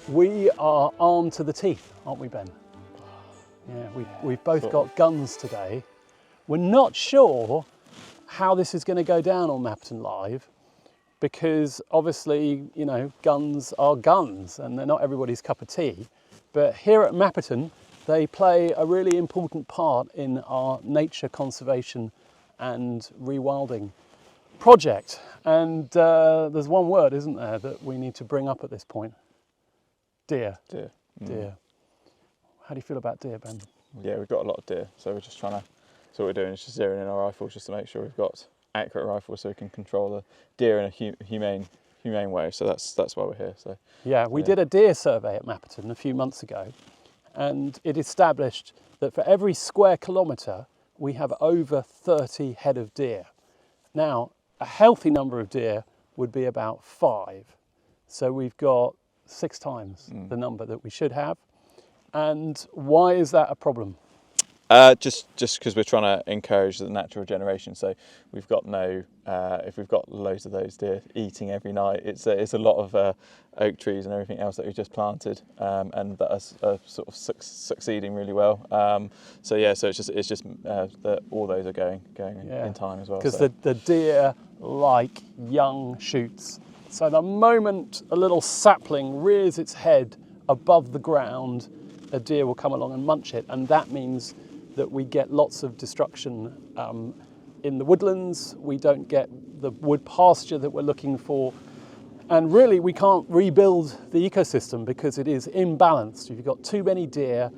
We are armed to the teeth, aren't we, Ben? Yeah, we've both got guns today. We're not sure how this is going to go down on Mapperton Live, because obviously, you know, guns are guns and they're not everybody's cup of tea. But here at Mapperton, they play a really important part in our nature conservation and rewilding project. And there's one word, isn't there, that we need to bring up at this point? Deer. Deer. Deer. How do you feel about deer, Ben? Yeah, we've got a lot of deer, so we're just trying to, so what we're doing is just zeroing in our rifles just to make sure we've got accurate rifles so we can control the deer in a humane way. So that's why we're here. So yeah, we did a deer survey at Mapperton a few months ago, and it established that for every square kilometre we have over 30 head of deer. Now, a healthy number of deer would be about 5, so we've got 6 times the number that we should have. And why is that a problem? Just because we're trying to encourage the natural generation. So we've got if we've got loads of those deer eating every night, it's a lot of oak trees and everything else that we've just planted, and that are sort of succeeding really well. So it's just that all those are going in time as well. Because the deer like young shoots. So the moment a little sapling rears its head above the ground, a deer will come along and munch it, and that means that we get lots of destruction in the woodlands. We don't get the wood pasture that we're looking for, and really we can't rebuild the ecosystem because it is imbalanced. If you've got too many deer,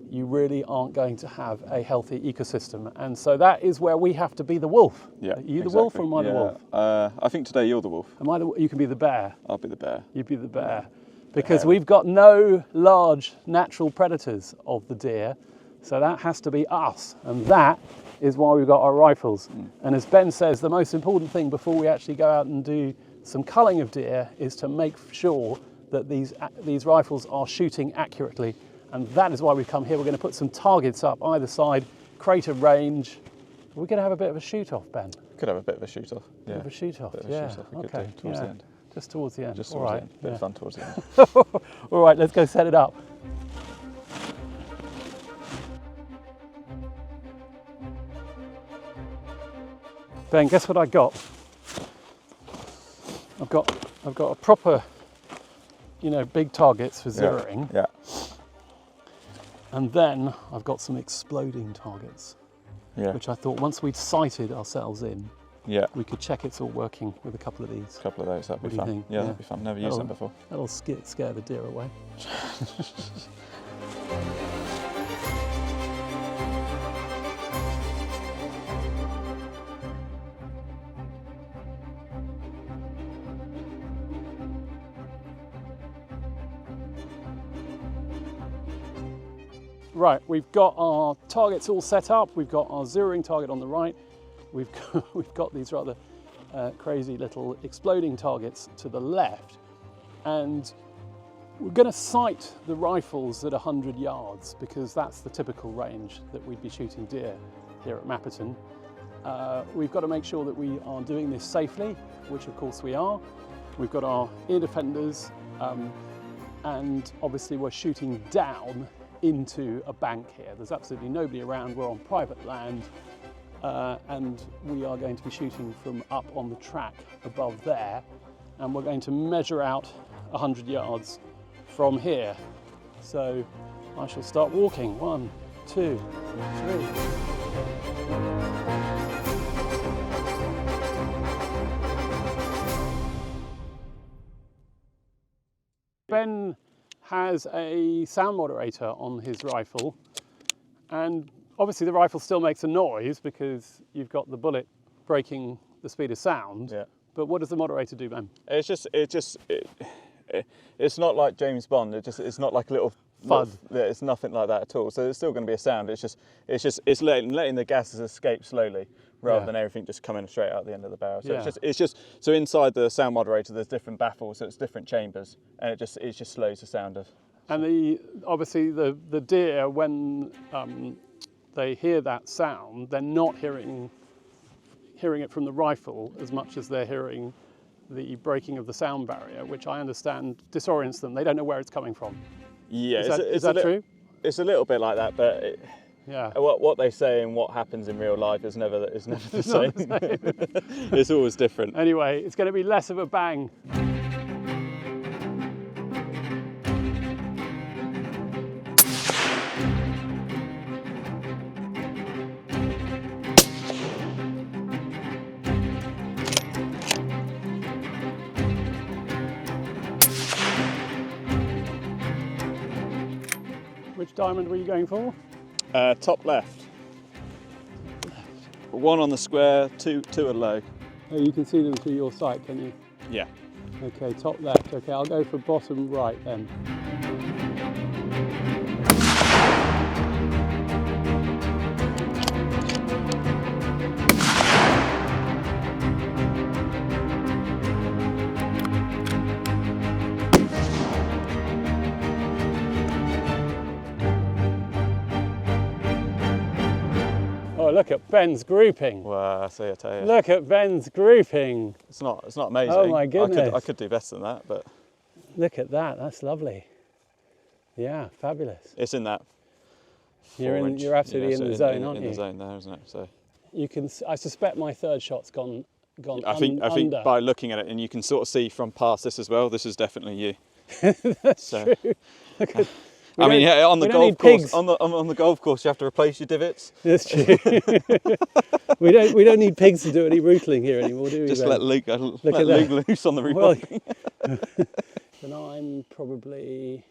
you really aren't going to have a healthy ecosystem, and so that is where we have to be the wolf. Yeah, Are you the wolf or am I the wolf? I think today you're the wolf. Am I you can be the bear. I'll be the bear. You be the bear. Because we've got no large natural predators of the deer, so that has to be us, and that is why we've got our rifles. And as Ben says, the most important thing before we actually go out and do some culling of deer is to make sure that these rifles are shooting accurately, and that is why we've come here. We're going to put some targets up either side, create a range. We're going to have a bit of a shoot-off, Ben. Could have a bit of a shoot-off. Yeah. Bit of a shoot-off, we could do towards the end. Just towards the end. Just towards the end. Bit of fun towards the end. All right, let's go set it up. Ben, guess what I got? I've got a proper, big targets for zeroing. Yeah. And then I've got some exploding targets. Yeah. Which I thought once we'd sighted ourselves in, we could check it's all working with a couple of these. A couple of those, that'd be fun. Yeah, that'd be fun. Never used them before. That'll scare the deer away. Right, we've got our targets all set up. We've got our zeroing target on the right. We've got these rather crazy little exploding targets to the left, and we're going to sight the rifles at 100 yards because that's the typical range that we'd be shooting deer here at Mapperton. We've got to make sure that we are doing this safely, which of course we are. We've got our ear defenders, and obviously we're shooting down into a bank here. There's absolutely nobody around. We're on private land, and we are going to be shooting from up on the track above there, and we're going to measure out 100 yards from here. So I shall start walking. 1, 2, 3. Ben has a sound moderator on his rifle, and obviously the rifle still makes a noise because you've got the bullet breaking the speed of sound. Yeah. But what does the moderator do, Ben? It's not like James Bond. It's not like a little FUD. It's nothing like that at all. So there's still going to be a sound. It's letting the gases escape slowly rather than everything just coming straight out the end of the barrel. So it's just so inside the sound moderator there's different baffles, so it's different chambers, and it just slows the sound of. And obviously the deer, when they hear that sound, they're not hearing it from the rifle as much as they're hearing the breaking of the sound barrier, which I understand disorients them. They don't know where it's coming from. Yeah, Is that true? It's a little bit like that, but Yeah. What they say and what happens in real life is never the same. It's always different. Anyway, it's going to be less of a bang. Which diamond were you going for? Top left. One on the square, two are low. Oh, you can see them through your sight, can you? Yeah. Okay, top left. Okay, I'll go for bottom right then. Oh, look at Ben's grouping. Well, I tell you. Look at Ben's grouping. It's not amazing. Oh my goodness. I could do better than that, but Look at that. That's lovely. Yeah, fabulous. it's in that. You're absolutely in the zone, aren't you? In the zone there, isn't it? So You can. I suspect my third shot's gone. I think under. by looking at it, and you can sort of see from past this as well. This is definitely you. That's So- true. Look at, I mean, yeah, on the we don't golf need course, pigs. on the golf course, you have to replace your divots. That's true. we don't need pigs to do any rootling here anymore, do we? Just Ben? let Luke at loose on the Well, rewild. and I'm probably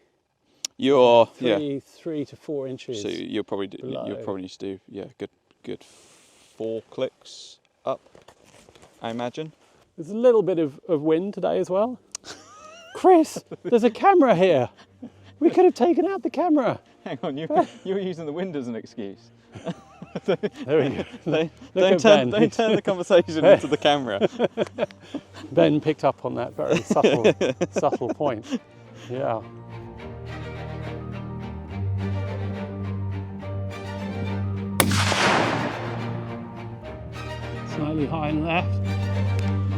You're three to 4 inches. So you'll probably below. need to do good 4 clicks up, I imagine. There's a little bit of wind today as well. Chris, there's a camera here. We could have taken out the camera. Hang on, you were using the wind as an excuse. There we go. Don't turn the conversation into the camera. Ben picked up on that very subtle point. Yeah. Slightly high and left.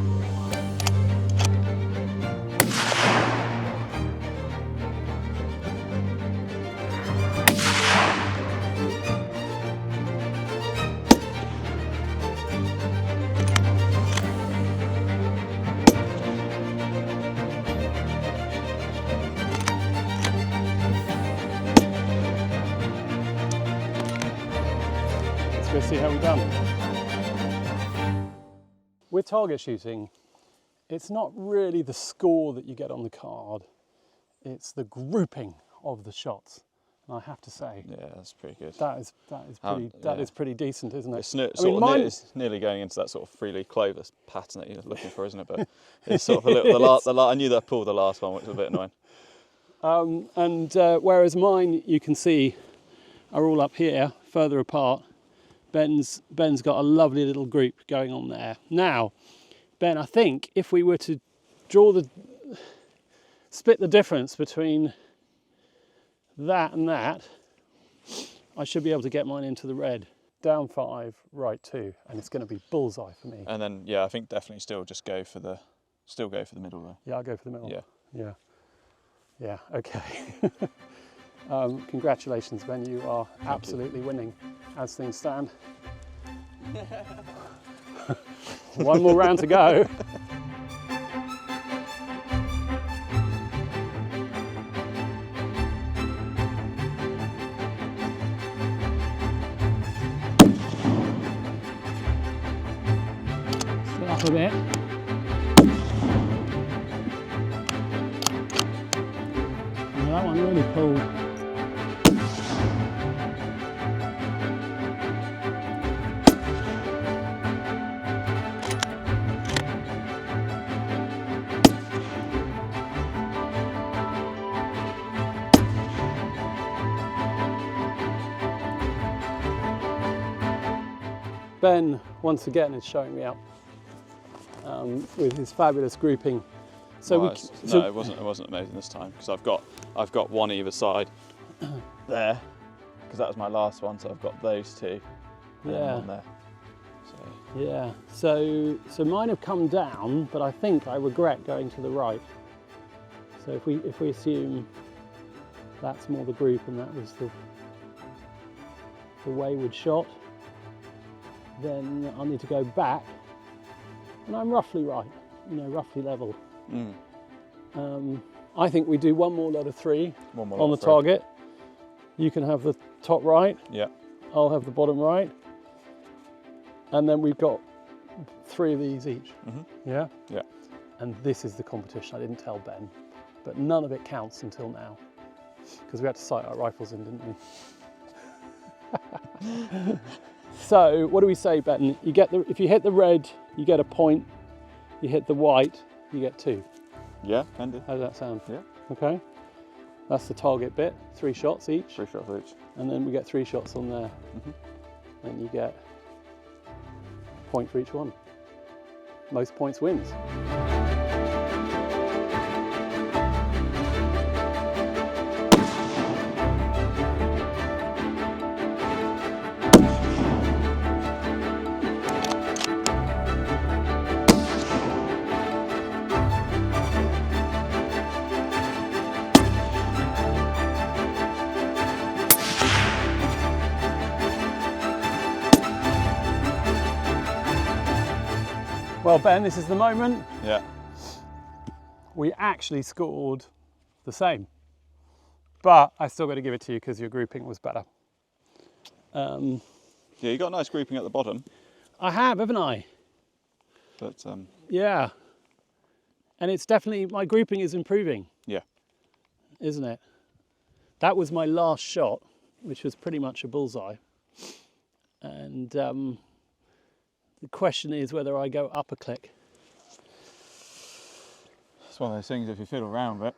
Let's go see how we've done. With target shooting, it's not really the score that you get on the card, it's the grouping of the shots. And I have to say, Yeah, that's pretty good. that is pretty decent, isn't it? It's nearly going into that sort of 3-leaf clover pattern that you're looking for, isn't it? But it's sort of a little. I knew that I pulled the last one, which was a bit annoying. Whereas mine, you can see, are all up here, further apart. Ben's got a lovely little group going on there. Now, Ben, I think if we were to split the difference between that and that, I should be able to get mine into the red. Down 5, right 2, and it's going to be bullseye for me. And then, yeah, I think definitely still go for the middle though. Yeah, I'll go for the middle. Yeah. Yeah, okay. Congratulations, Ben, you are absolutely winning as things stand. One more round to go. Still up a bit. Oh, that one really pulled. Ben, once again, is showing me up with his fabulous grouping. So no, it wasn't amazing this time because I've got one either side there because that was my last one. So I've got those two, and then one there. So. Yeah, so mine have come down, but I think I regret going to the right. So if we assume that's more the group and that was the wayward shot, then I'll need to go back, and I'm roughly right, you know, roughly level. I think we do one more lot of 3 on the target. You can have the top right. Yeah. I'll have the bottom right. And then we've got 3 of these each. Yeah? Yeah. And this is the competition. I didn't tell Ben, but none of it counts until now, because we had to sight our rifles in, didn't we? So what do we say, Ben? You get if you hit the red, you get a point. You hit the white, you get 2. Yeah, can do. How does that sound? Yeah. Okay. That's the target bit. 3 shots each. 3 shots each. And then we get 3 shots on there. And you get a point for each one. Most points wins. Well, Ben, this is the moment. Yeah. We actually scored the same, but I still got to give it to you because your grouping was better. Yeah, you got a nice grouping at the bottom. I have, haven't I? But yeah. And it's definitely, my grouping is improving. Yeah. Isn't it? That was my last shot, which was pretty much a bullseye. And the question is whether I go up a click. It's one of those things, if you fiddle around with it,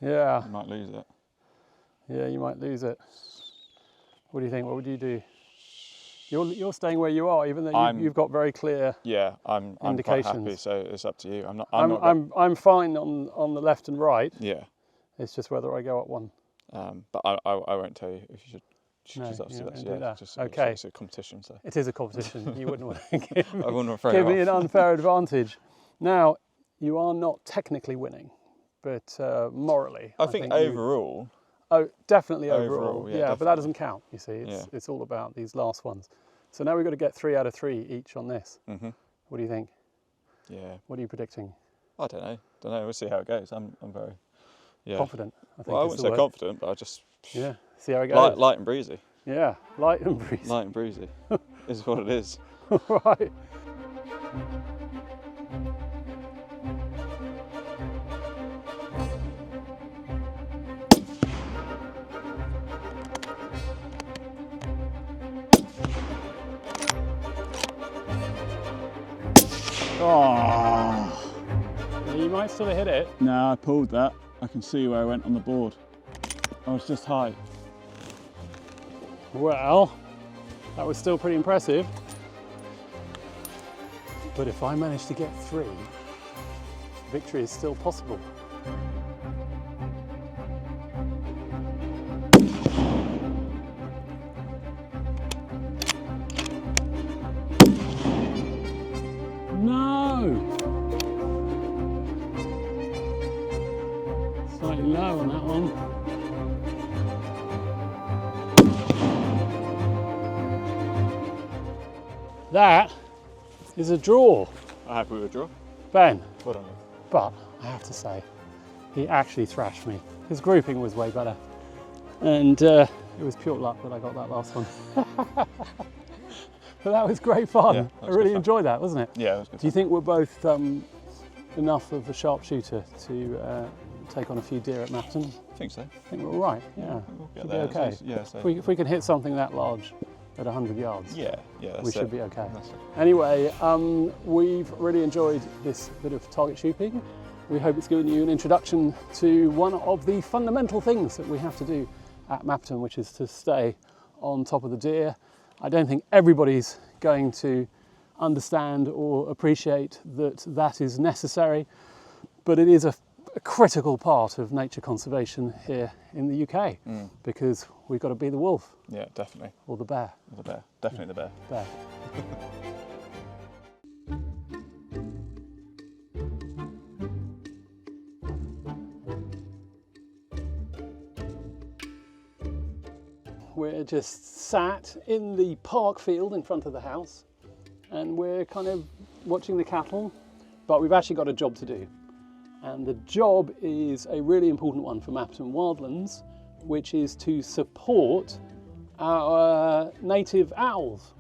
Yeah. you might lose it. Yeah, you might lose it. What do you think? What would you do? You're staying where you are, even though you've got very clear. Yeah, I'm quite happy. So it's up to you. I'm fine on the left and right. Yeah. It's just whether I go up one. But I won't tell you if you should. No, Obviously you're not that's, gonna do that. just, Okay. It's a competition, so. It is a competition. You wouldn't want to give me, I wouldn't throw give you me an off. unfair advantage. Now, you are not technically winning, but morally. I think overall. Oh, definitely overall. Overall, Yeah, yeah, but that doesn't count. You see, Yeah. it's all about these last ones. So now we've got to get 3 out of 3 each on this. What do you think? Yeah. What are you predicting? I don't know. We'll see how it goes. I'm very. Yeah. Confident. I think Well, I wouldn't say confident, but I just. Yeah. See how it goes. Light and breezy. Yeah, light and breezy. Light and breezy is what it is. Right. Oh. You might still have hit it. No, I pulled that. I can see where I went on the board. I was just high. Well, that was still pretty impressive. But if I manage to get 3, victory is still possible. No! Slightly low on that one. That is a draw. I'm happy with a draw. Ben, Well done. but I have to say, he actually thrashed me. His grouping was way better. And it was pure luck that I got that last one. But that was great fun. Yeah, that was I really good fun. enjoyed that, wasn't it? Yeah, it was good. Do you think we're both enough of a sharpshooter to take on a few deer at Mapperton? I think so. I think we're all right, yeah. We'll get Should there. be okay. Yeah, so. If we can hit something that large at 100 yards, Yeah, that's we it. should be okay. That's it. Anyway, we've really enjoyed this bit of target shooting. We hope it's given you an introduction to one of the fundamental things that we have to do at Mapperton, which is to stay on top of the deer. I don't think everybody's going to understand or appreciate that that is necessary, but it is a critical part of nature conservation here in the UK, because we've got to be the wolf Yeah, definitely. or the bear. The bear. Definitely the bear. Bear. We're just sat in the park field in front of the house and we're kind of watching the cattle, but we've actually got a job to do. And the job is a really important one for Mapperton Wildlands, which is to support our native owls.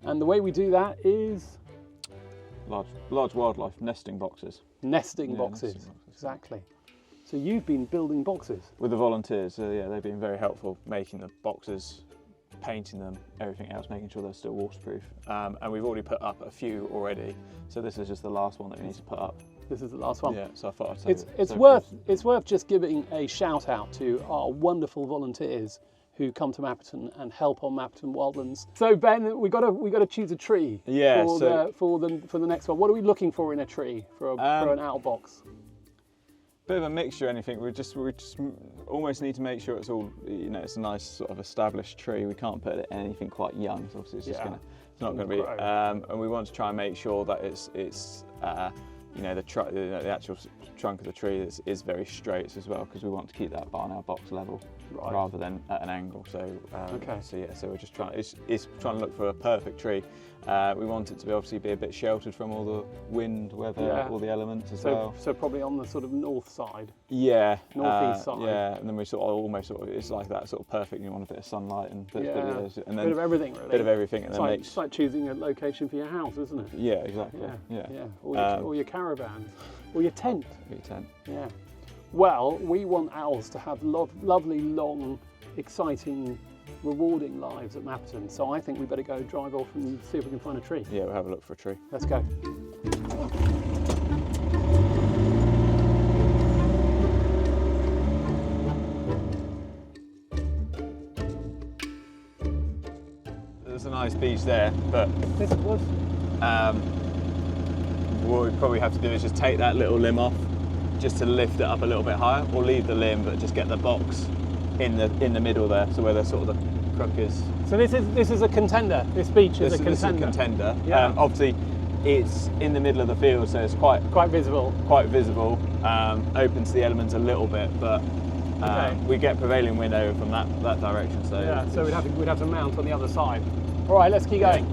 And the way we do that is Large wildlife nesting boxes. nesting boxes. Nesting boxes. Exactly. So you've been building boxes. With the volunteers, yeah, they've been very helpful making the boxes, painting them, everything else, making sure they're still waterproof. And we've already put up a few already, so this is just the last one that we need to put up. This is the last one. Yeah, so I thought I'd say It's worth just giving a shout out to our wonderful volunteers who come to Mapperton and help on Mapperton Wildlands. So Ben, we got to choose a tree. Yeah, for the next one. What are we looking for in a tree for an owl box? Bit of a mixture, anything. We just almost need to make sure it's all, you know, it's a nice sort of established tree. We can't put anything quite young, so obviously it's not going to be. And we want to try and make sure that it's you know, the actual trunk of the tree is very straight as well, because we want to keep that barn owl box level rather than at an angle. So so we're just trying. It's trying to look for a perfect tree. We want it to obviously be a bit sheltered from all the wind, weather, all the elements as well. So probably on the sort of north side. Yeah, northeast side. Yeah, and then we it's like that sort of perfect. You want a bit of sunlight and and then bit of everything really. Bit of everything, and it's like choosing a location for your house, isn't it? Yeah, exactly. Yeah. Or your caravan, or your tent. Your tent. Yeah. Well, we want owls to have lovely, long, exciting, rewarding lives at Mapperton. So I think we better go drive off and see if we can find a tree. Yeah, we'll have a look for a tree. Let's go. There's a nice beach there, but This was. what we probably have to do is just take that little limb off, just to lift it up a little bit higher, or leave the limb but just get the box in the middle there, so where the sort of the crook is. So this is a contender. This beach is a contender. This is a contender. Yeah. Obviously, it's in the middle of the field, so it's quite visible. Quite visible. Open to the elements a little bit, but we get prevailing wind over from that direction. So yeah. So we'd have to mount on the other side. All right, let's keep going.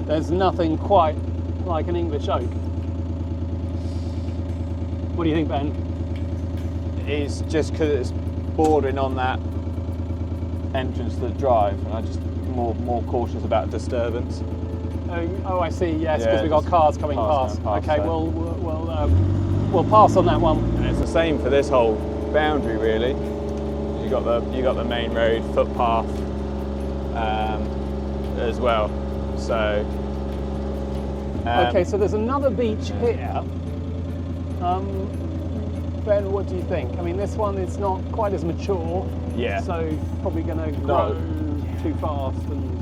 There's nothing quite like an English oak. What do you think, Ben? It's just because it's bordering on that entrance to the drive, and I'm just more cautious about disturbance. Oh, I see. Yes, because we've got cars coming past. Okay, so. we'll pass on that one. And it's the same for this whole boundary, really. You got the main road, footpath, as well. So. Okay, so there's another beach here. Ben, what do you think? I mean, this one is not quite as mature. Yeah. So probably going to grow too fast and.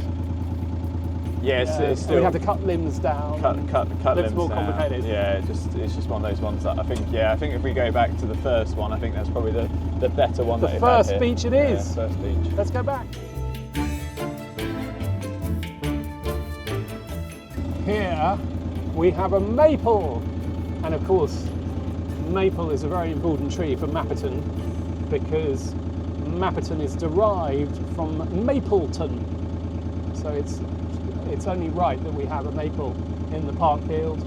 Yeah, it's still. We have to cut limbs down. Cut limbs more down. complicated. Yeah, it's just one of those ones that I think if we go back to the first one, I think that's probably the better one. The first beach it is. Yeah, first beach. Let's go back. Here we have a maple, and of course maple is a very important tree for Mapperton because Mapperton is derived from Mapleton, so it's only right that we have a maple in the park field.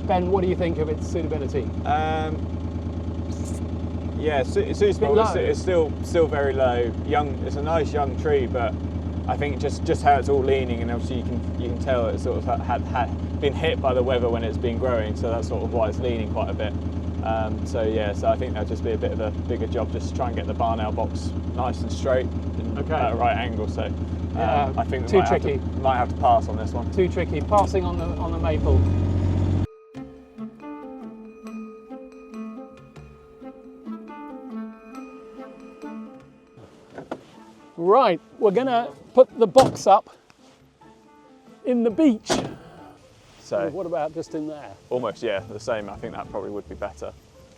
Ben, what do you think of its suitability? Yeah, it's suitable. It's still very low. Young. It's a nice young tree, but I think just how it's all leaning, and obviously you can tell it sort of had been hit by the weather when it's been growing, so that's sort of why it's leaning quite a bit. So I think that'll just be a bit of a bigger job, just to try and get the barn owl box nice and straight and at a right angle. So I think we might have to pass on this one. Too tricky. Passing on the maple. Right, we're gonna put the box up in the beach. So what about just in there? almost, yeah, the same. I think that probably would be better.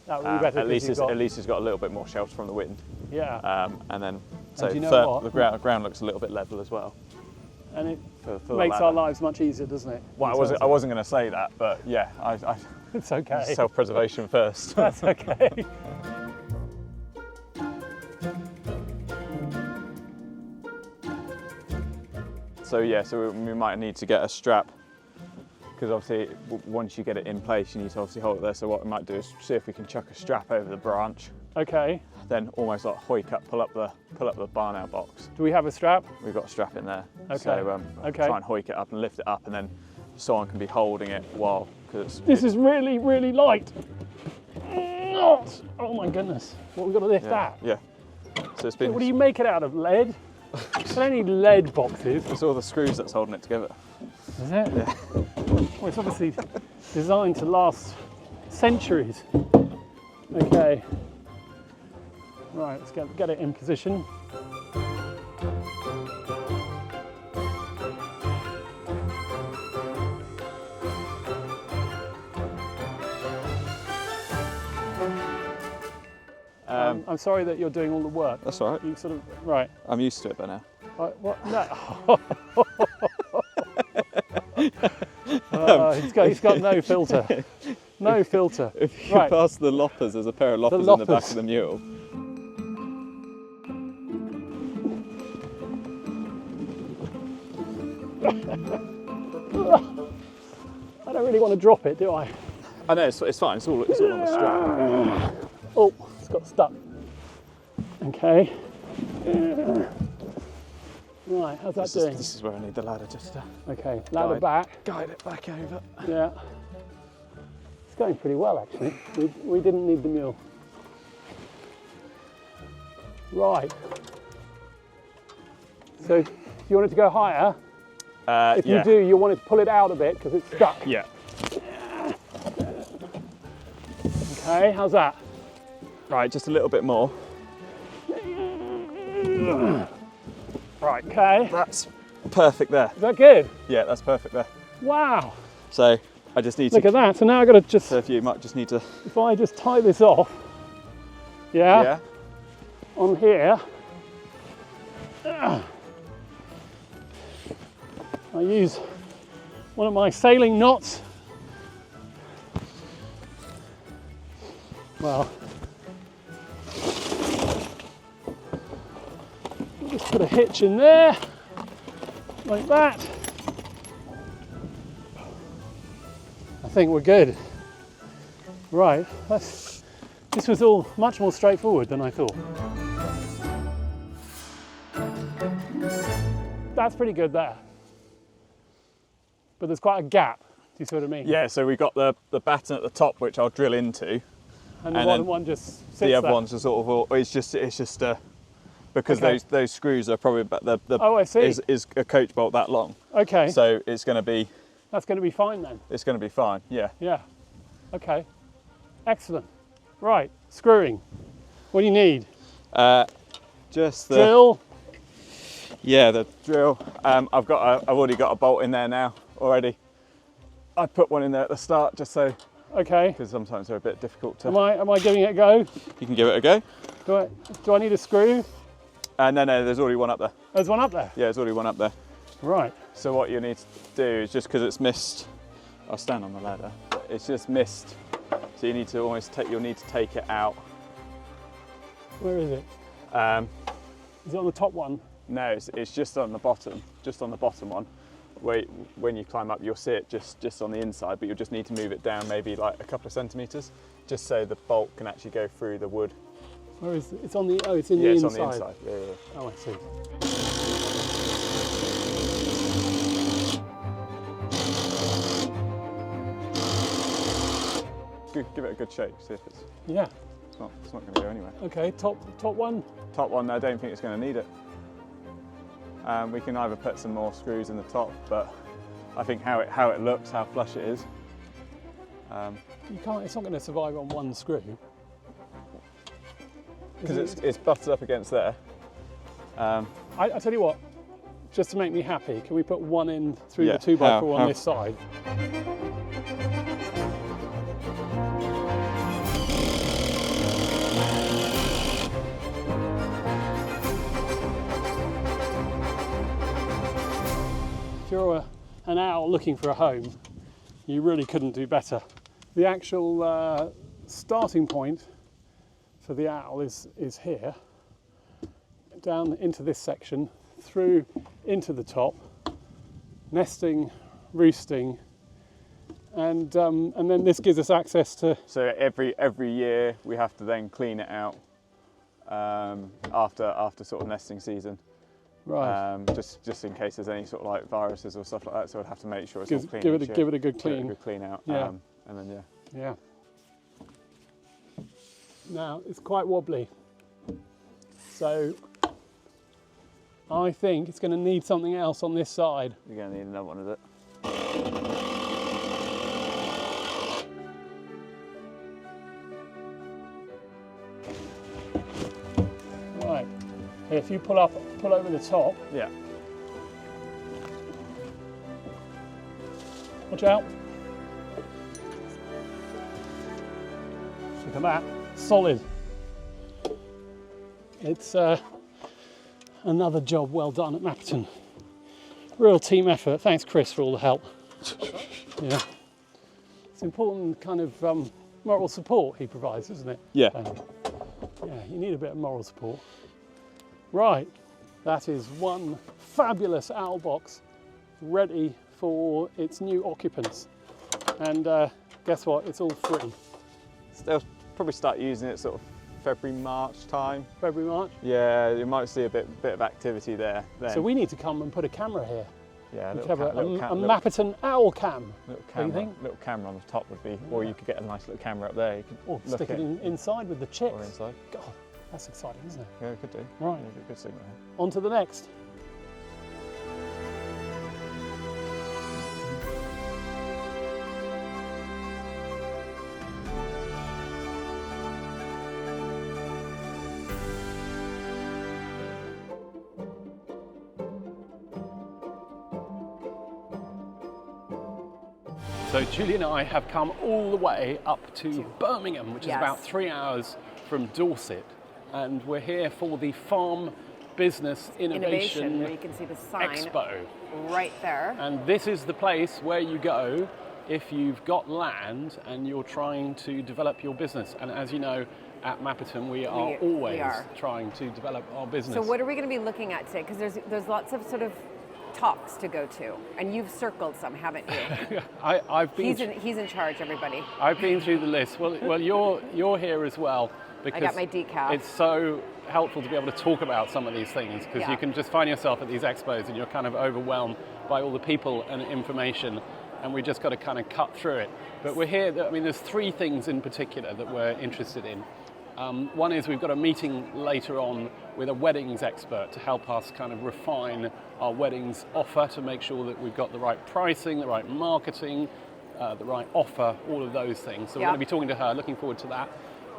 That would be better. At least it's got a little bit more shelter from the wind. Yeah. And then do you know what? the ground looks a little bit level as well. And it for makes the our lives much easier, doesn't it? Well, I wasn't going to say that, but yeah, It's okay. self-preservation first. That's okay. So yeah, so we might need to get a strap, because obviously once you get it in place, you need to obviously hold it there. So what we might do is see if we can chuck a strap over the branch. Okay. Then almost like hoik up, pull up the barn out box. Do we have a strap? We've got a strap in there. Okay. So Okay. try and hoik it up and lift it up, and then someone can be holding it while, because This is really, really light. Oh my goodness. What, we've got to lift that? Yeah. So it's been. What do you make it out of? Lead? I don't need lead boxes. It's all the screws that's holding it together. Is it? Yeah. Well, it's obviously designed to last centuries. Okay. Right, let's get it in position. I'm sorry that you're doing all the work. That's all right. You sort of, right. I'm used to it by now. What? No. He's got no filter. No filter. If you pass the loppers, there's a pair of loppers in the back of the mule. I don't really want to drop it, do I? I know, it's fine. It's all on the strap. Oh, it's got stuck. Okay. Right, how's that doing? This is where I need the ladder just to Okay, ladder back. guide it back over. Yeah. It's going pretty well, actually. We didn't need the mule. Right. So, you want it to go higher? If you do, you want it to pull it out a bit because it's stuck. Yeah. Okay, how's that? Right, just a little bit more. Right, okay. That's perfect there. Is that good? Yeah, that's perfect there. Wow. So I just need Look to. at that. So now I've got to just. So if you might just need to. If I just tie this off. Yeah. On here. I use one of my sailing knots. Well, just put a hitch in there, like that. I think we're good. Right, this was all much more straightforward than I thought. That's pretty good there. But there's quite a gap, do you see what I mean? Yeah, so we've got the batten at the top, which I'll drill into. And the bottom one just sits the other there. one's just sort of, it's just because Okay. those screws are probably Oh, I see. is a coach bolt that long. Okay. So it's going to be. That's going to be fine then. It's going to be fine. Yeah. Yeah. Okay. Excellent. Right. Screwing. What do you need? Just the Drill. Yeah, the drill. I've already got a bolt in there now already. I put one in there at the start just so. Okay. Because sometimes they're a bit difficult to. Am I giving it a go? You can give it a go. Do I need a screw? No, there's already one up there. There's one up there. Yeah, there's already one up there. Right. So what you need to do is just because it's missed. I'll stand on the ladder. It's just missed. So you need to you'll need to take it out. Where is it? Is it on the top one? No, it's just on the bottom one. Where when you climb up, you'll see it just on the inside, but you'll just need to move it down maybe like a couple of centimetres, just so the bolt can actually go through the wood. Where is it? It's on the, it's in the inside. Yeah, it's on the inside, yeah. Oh, I see. Give it a good shake, see if it's. Yeah. It's not going to go anywhere. Okay, top one. Top one, I don't think it's going to need it. We can either put some more screws in the top, but I think how it looks, how flush it is. You can't. It's not going to survive on one screw. Because it's butted up against there. I tell you what, just to make me happy, can we put one in through the 2x4 on this side? an owl looking for a home, you really couldn't do better. The actual starting point for the owl is here, down into this section, through into the top, nesting, roosting, and then this gives us access to. So every year we have to then clean it out after sort of nesting season. Right. Just in case there's any sort of like viruses or stuff like that, so I'd have to make sure it's all clean. Give it a good clean. Give it a good clean out. Yeah. And then Yeah. Now it's quite wobbly, so I think it's going to need something else on this side. you're going to need another one of it. Right. If you pull over the top. Yeah. Watch out. Look at that. Solid. It's another job well done at Mapperton. Real team effort. Thanks, Chris, for all the help. Yeah. It's important kind of moral support he provides, isn't it? Yeah. Yeah, you need a bit of moral support. Right. That is one fabulous owl box ready for its new occupants. And guess what? It's all free. They'll probably start using it sort of February, March time. February, March. Yeah, you might see a bit of activity there then. So we need to come and put a camera here. Yeah, We could have a Mapperton owl cam. little What do you camera, think? little camera on the top would be, or you could get a nice little camera up there. You could Or look stick it at- inside with the chicks. or inside. God, that's exciting, isn't it? Yeah, you could do. Right. Yeah, good signal here. On to the next. So Julie and I have come all the way up to Birmingham, which is Yes. about 3 hours from Dorset, and we're here for the Farm Business Innovation where you can see the sign Expo. right there. And this is the place where you go if you've got land and you're trying to develop your business. And as you know, at Mapperton, we are always trying to develop our business. So what are we going to be looking at today? Because there's lots of sort of talks to go to, and you've circled some, haven't you? I've been. He's in charge, everybody. I've been through the list. Well, you're here as well because I got my decaf. It's so helpful to be able to talk about some of these things because Yeah. you can just find yourself at these expos and you're kind of overwhelmed by all the people and information, and we just got to kind of cut through it. But we're here. I mean, there's three things in particular that we're interested in. One is we've got a meeting later on with a weddings expert to help us kind of refine our weddings offer to make sure that we've got the right pricing, the right marketing, the right offer, all of those things. So we're Yeah. going to be talking to her, looking forward to that.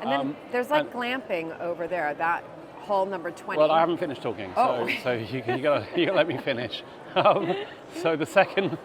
And then there's like glamping over there, that hall number 20. Well, I haven't finished talking, so you gotta let me finish. So the second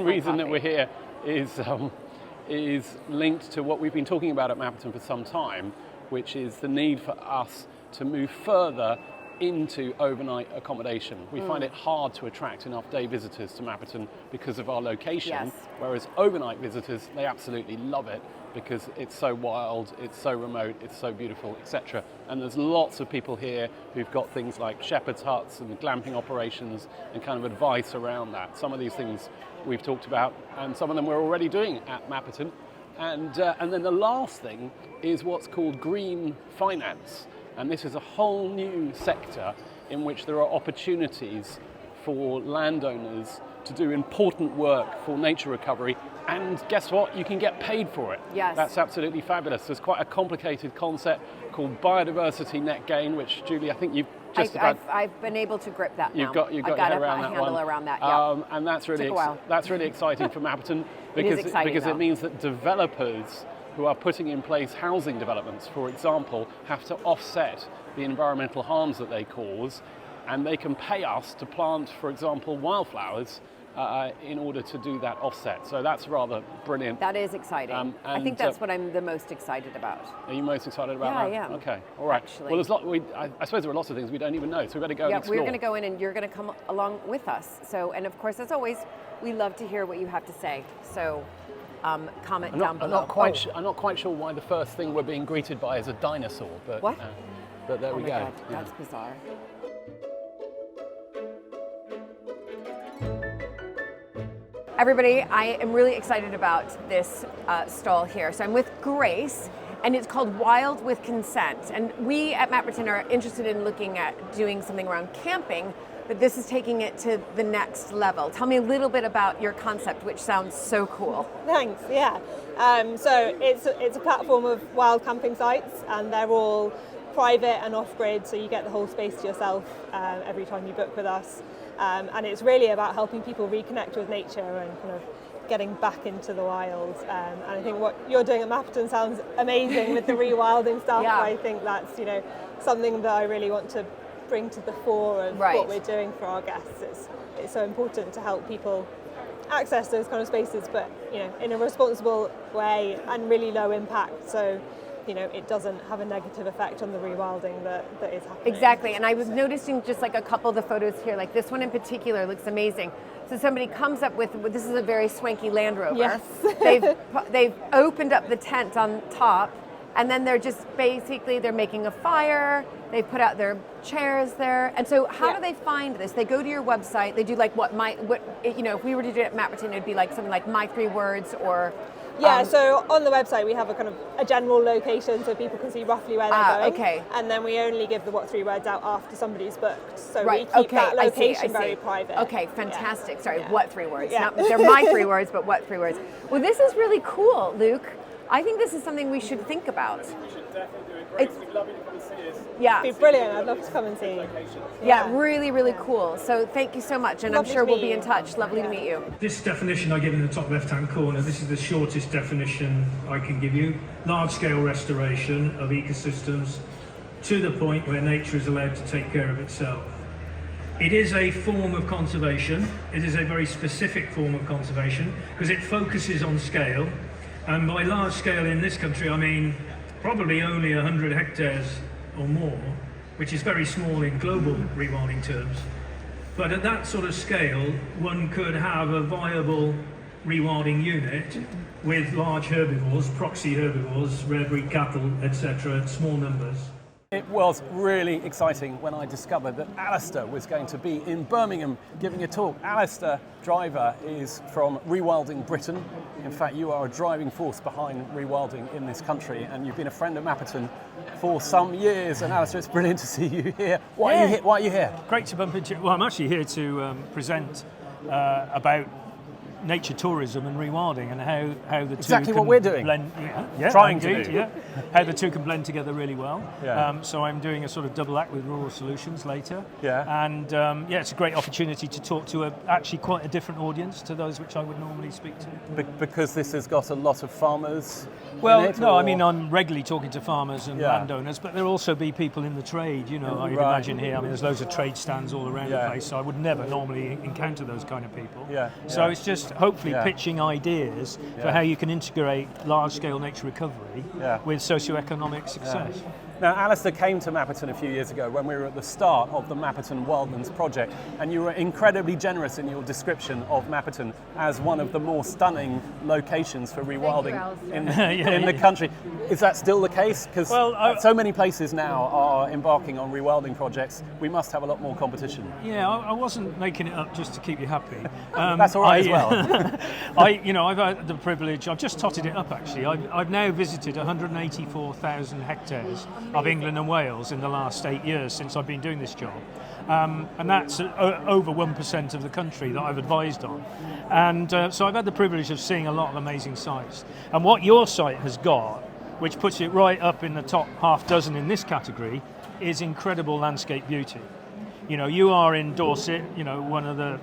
reason that we're here is linked to what we've been talking about at Mapperton for some time, which is the need for us to move further into overnight accommodation. We find it hard to attract enough day visitors to Mapperton because of our location, Yes. whereas overnight visitors, they absolutely love it because it's so wild, it's so remote, it's so beautiful, etc. And there's lots of people here who've got things like shepherd's huts and glamping operations and kind of advice around that. Some of these things we've talked about, and some of them we're already doing at Mapperton. And then the last thing is what's called green finance. And this is a whole new sector in which there are opportunities for landowners to do important work for nature recovery. And guess what? You can get paid for it. Yes. That's absolutely fabulous. There's quite a complicated concept called biodiversity net gain, which, Julie, I think you've just about... I've been able to grip that now. You've got your head around that handle one. around that, yeah. And that's really Took a while. that's really exciting for Mapperton It is because exciting, because though. it means that developers who are putting in place housing developments, for example, have to offset the environmental harms that they cause, and they can pay us to plant, for example, wildflowers in order to do that offset. So that's rather brilliant. That is exciting. I think that's what I'm the most excited about. Are you most excited about that? Yeah, I am. Okay, all right. Actually. Well, I suppose there are lots of things we don't even know, so we've got to go and explore. We're going to go in and you're going to come along with us. So, and of course, as always, we love to hear what you have to say. So comment down below. I'm not quite sure why the first thing we're being greeted by is a dinosaur, but what? But there we go. God, that's bizarre. Everybody, I am really excited about this stall here. So I'm with Grace, and it's called Wild with Consent. And we at Mapperton are interested in looking at doing something around camping, but this is taking it to the next level. Tell me a little bit about your concept, which sounds so cool. Thanks, yeah. So it's a platform of wild camping sites, and they're all private and off-grid, so you get the whole space to yourself every time you book with us. And it's really about helping people reconnect with nature and kind of getting back into the wild. And I think what you're doing at Mapperton sounds amazing with the rewilding stuff. Yeah. I think that's something that I really want to bring to the fore of what we're doing for our guests. It's so important to help people access those kind of spaces, but in a responsible way and really low impact. So it doesn't have a negative effect on the rewilding that is happening. Exactly, and I was noticing just like a couple of the photos here, like this one in particular looks amazing. So somebody comes up with, this is a very swanky Land Rover. Yes. They've opened up the tent on top, and then they're just basically, they're making a fire, they put out their chairs there. And so how do they find this? They go to your website, they do like if we were to do it at Mapperton, it'd be like something like my 3 words or... so on the website we have a general location so people can see roughly where they're going. Okay. And then we only give the what 3 words out after somebody's booked. So Right. we keep Okay. that location I see. very private. Okay, fantastic. Sorry, Yeah. what 3 words? Yeah. Not, they're my 3 words, but what 3 words? Well, this is really cool, Luke. I think this is something we should think about. We should definitely do it. Great. We'd love you to come and see us. Yeah. It'd be brilliant. I'd love to come and see you. Yeah, really, really cool. So thank you so much, and Lovely I'm sure to we'll meet be in you. touch. Lovely to meet you. This definition I give in the top left-hand corner, this is the shortest definition I can give you. Large-scale restoration of ecosystems to the point where nature is allowed to take care of itself. It is a form of conservation. It is a very specific form of conservation because it focuses on scale. And by large scale in this country, I mean probably only 100 hectares or more, which is very small in global rewilding terms. But at that sort of scale, one could have a viable rewilding unit with large herbivores, proxy herbivores, rare breed cattle, etc., at small numbers. It was really exciting when I discovered that Alistair was going to be in Birmingham giving a talk. Alistair Driver is from Rewilding Britain. In fact, you are a driving force behind rewilding in this country, and you've been a friend of Mapperton for some years. And Alistair, it's brilliant to see you here. Why are you here? Great to bump into you. Well, I'm actually here to present about nature tourism and rewilding and how the Exactly two can what we're doing. blend, Trying to do. how the two can blend together really well. Yeah. So I'm doing a sort of double act with Rural Solutions later. Yeah. And it's a great opportunity to talk to actually quite a different audience to those which I would normally speak to. Because this has got a lot of farmers. Well, in it, no, or? I mean I'm regularly talking to farmers and landowners, but there'll also be people in the trade. I'd imagine here. I mean, there's loads of trade stands all around the place, so I would never normally encounter those kind of people. So it's just hopefully pitching ideas for how you can integrate large-scale nature recovery with socio-economic success. Now, Alistair came to Mapperton a few years ago when we were at the start of the Mapperton Wildlands project, and you were incredibly generous in your description of Mapperton as one of the more stunning locations for rewilding in the country. Is that still the case? Because so many places now are embarking on rewilding projects. We must have a lot more competition. Yeah, I wasn't making it up just to keep you happy. That's all right as well. I've had the privilege. I've just totted it up actually. I've now visited 184,000 hectares of England and Wales in the last 8 years since I've been doing this job. And that's over 1% of the country that I've advised on. And so I've had the privilege of seeing a lot of amazing sites. And what your site has got, which puts it right up in the top half dozen in this category, is incredible landscape beauty. You are in Dorset, one of the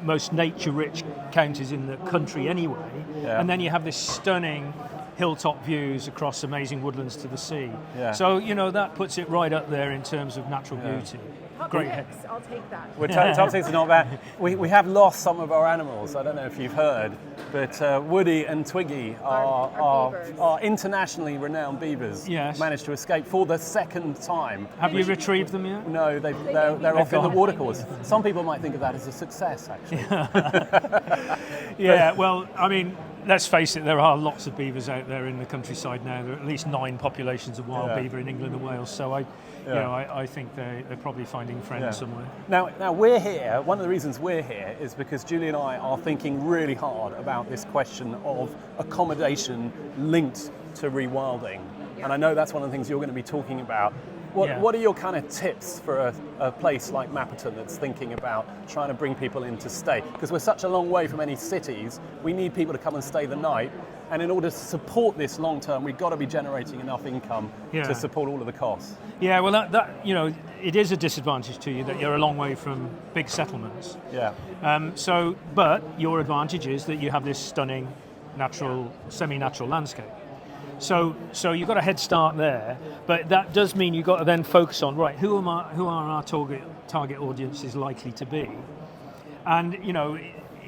most nature-rich counties in the country anyway. And then you have this stunning hilltop views across amazing woodlands to the sea. Yeah. So, that puts it right up there in terms of natural beauty. Top Great. 6, I'll take that. Well, top 6 is not bad. We have lost some of our animals. I don't know if you've heard, but Woody and Twiggy Our beavers. are internationally renowned beavers. Yes. Managed to escape for the second time. Have you retrieved them yet? No, they're off in the gone. watercourse. Some people might think of that as a success, actually. Yeah, well, I mean, let's face it, there are lots of beavers out there in the countryside now. There are at least 9 populations of wild beaver in England and Wales. So I think they're probably finding friends somewhere. Now we're here. One of the reasons we're here is because Julie and I are thinking really hard about this question of accommodation linked to rewilding. And I know that's one of the things you're going to be talking about. What are your kind of tips for a place like Mapperton that's thinking about trying to bring people in to stay? Because we're such a long way from any cities, we need people to come and stay the night. And in order to support this long term, we've got to be generating enough income to support all of the costs. Yeah, well, that it is a disadvantage to you that you're a long way from big settlements. Yeah. But your advantage is that you have this stunning, natural, semi-natural landscape. So you've got a head start there, but that does mean you've got to then focus on, right, who are our target audiences likely to be? And,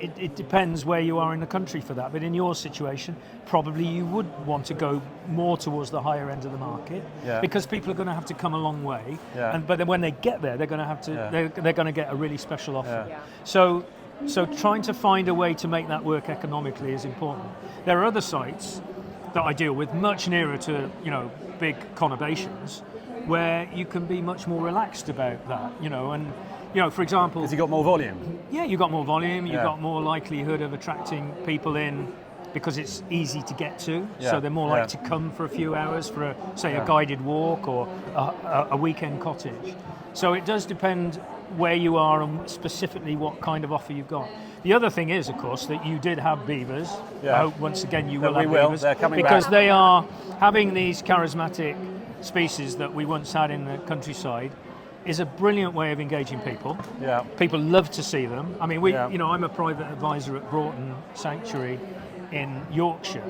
it depends where you are in the country for that, but in your situation, probably you would want to go more towards the higher end of the market because people are going to have to come a long way. Yeah. But then when they get there, they're going to have to they're going to get a really special offer. Yeah. So trying to find a way to make that work economically is important. There are other sites that I deal with much nearer to big conurbations where you can be much more relaxed about that, and for example, because you got more volume. Yeah, you got more volume. You've got more likelihood of attracting people in because it's easy to get to. Yeah. So they're more likely to come for a few hours for a guided walk or a weekend cottage. So it does depend where you are and specifically what kind of offer you've got. The other thing is, of course, that you did have beavers. Yeah. I hope once again you will have beavers. They're coming because back. They are having these charismatic species that we once had in the countryside is a brilliant way of engaging people. Yeah. People love to see them. I mean, I'm a private advisor at Broughton Sanctuary in Yorkshire.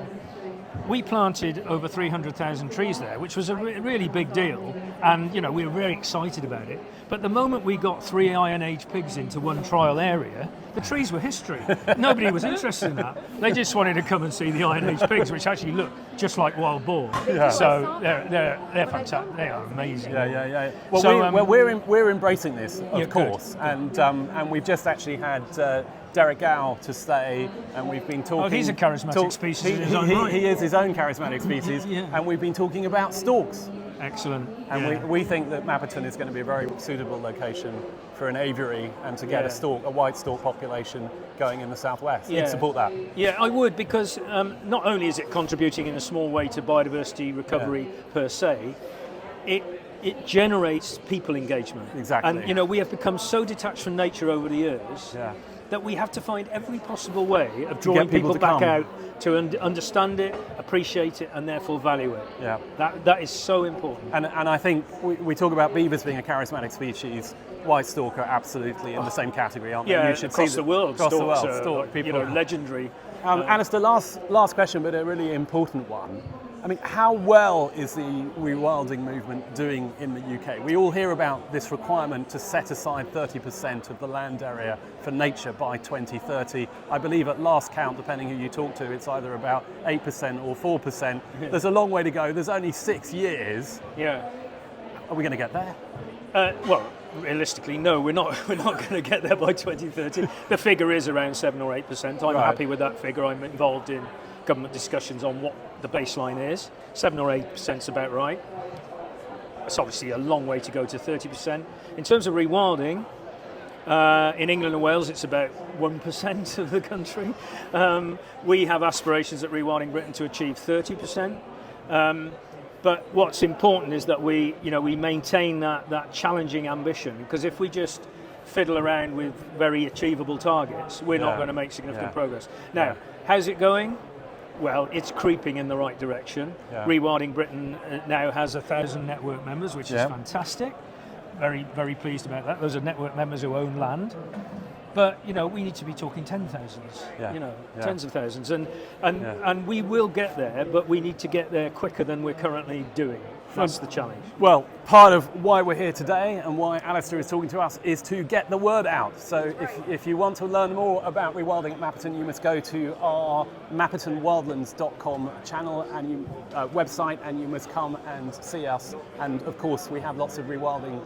We planted over 300,000 trees there, which was a really big deal, and we were very excited about it. But the moment we got 3 Iron Age pigs into one trial area, the trees were history. Nobody was interested in that. They just wanted to come and see the Iron Age pigs, which actually look just like wild boar. Yeah. So they're fantastic. They are amazing. Yeah. Well, we're embracing this, of course, good. And we've just actually had Derek Gow to stay, and we've been talking. Oh, he's a charismatic species in his own right. He is his own charismatic species, and we've been talking about storks. Excellent. And we think that Mapperton is going to be a very suitable location for an aviary and to get a white stork population going in the southwest. You'd support that? Yeah, I would, because not only is it contributing in a small way to biodiversity recovery per se, it generates people engagement. Exactly. And we have become so detached from nature over the years that we have to find every possible way of drawing people back out to understand it, appreciate it, and therefore value it. Yeah. That is so important. And I think we talk about beavers being a charismatic species. White stork are absolutely in the same category, aren't they? Yeah, you should across see the world. Across the world, stork people, legendary. Alistair, last question, but a really important one. I mean, how well is the rewilding movement doing in the UK? We all hear about this requirement to set aside 30% of the land area for nature by 2030. I believe at last count, depending who you talk to, it's either about 8% or 4%. There's a long way to go. There's only 6 years. Yeah. Are we going to get there? Well, realistically, no, we're not going to get there by 2030. The figure is around 7 or 8%. I'm happy with that figure. I'm involved in government discussions on what the baseline is. 7 or 8% is about right. It's obviously a long way to go to 30%. In terms of rewilding, in England and Wales, it's about 1% of the country. We have aspirations at Rewilding Britain to achieve 30%. But what's important is that we maintain that challenging ambition, because if we just fiddle around with very achievable targets, we're not going to make significant progress. Now, how's it going? Well, it's creeping in the right direction. Yeah. Rewilding Britain now has 1,000 network members, which is fantastic. Very, very pleased about that. Those are network members who own land. But you know, we need to be talking 10,000s. Yeah. You know, Yeah. tens of thousands, and we will get there, but we need to get there quicker than we're currently doing. That's the challenge. Well, part of why we're here today and why Alistair is talking to us is to get the word out. So if you want to learn more about rewilding at Mapperton, you must go to our mappertonwildlands.com channel and website, and you must come and see us. And of course, we have lots of rewilding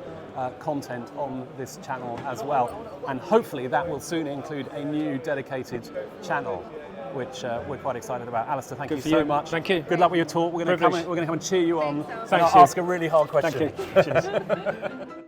content on this channel as well. And hopefully that will soon include a new dedicated channel, which we're quite excited about. Alistair, thank you so much. Thank you. Good luck with your talk. We're going to come and cheer you on. Thank and you. ask a really hard question. Thank you. Cheers.